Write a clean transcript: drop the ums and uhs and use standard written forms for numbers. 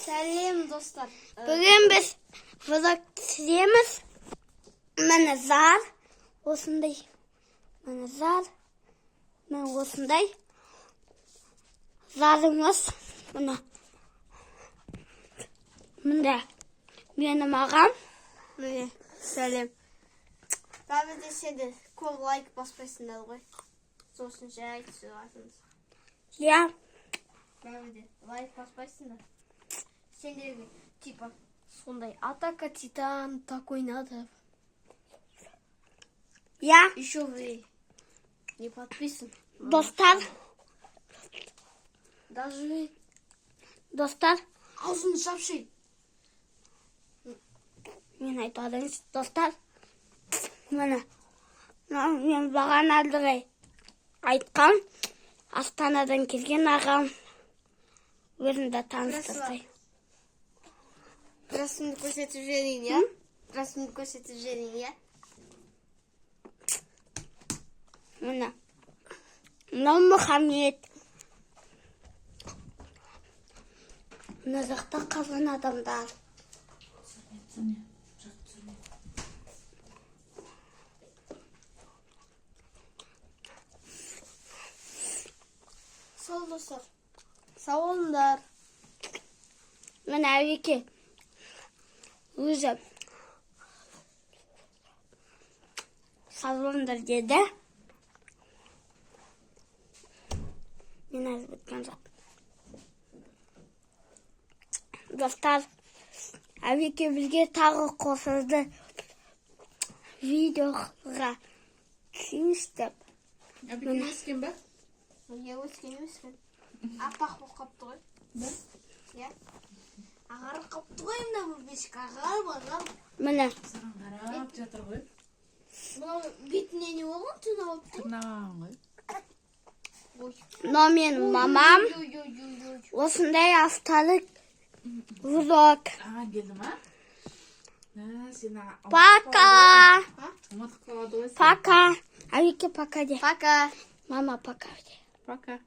Сәлем, достар. Бүгін біз влог түсіреміз. Міне зар. Осындай. Міне зар. Міне осындай. Зарымыз. Міне. Міне. Менің ағам. Міне, сәлем. Бәрі сен де көп лайк баспайсыңдар ғой. Сосын жай түсіресіңіз. Я. Бәрі де лайк баспайсыңдар. Сендерге типа сондай атака титан такой надо. Я. Еще вы не подписаны. Достар. Даже Достар. аузын шапши. Мен айтадыңыз, достар. Міне. Мен бағана алдырай айтқан. Астанадан келген ағам. Өзімді таныстырдай. Рәсімді көрсетіп жіберейін, я? Рәсімді көрсетіп жіберейін, я? Міне. Мынау Мұхаммед. Мына жақта қалған адамдар. Сау достар. Сау болыңдар. Міне әуеке. Өзі сау болыңдар деді. Мен әлі біткен жоқ. Достар, әуеке бізге тағы қосылды. Видеоға түсіңіздер. Әбікен өскен бе? Я өскен. Апақ болып қапты ғой. Да? Я? Ағарып қапты ғой, мына бұл бешік ағарып. Міне. Саған қарап жатыр ғой. Мынау бетіне не болған? Түн алып тұр. Тырнаған ғой. Мынау менің мамам. Осындай апталық влог. Аған келді ма? Сені Пока. ұмытып қалады ғой. Пока. Әуеке пока де. Пока. Мама пока де. Пока.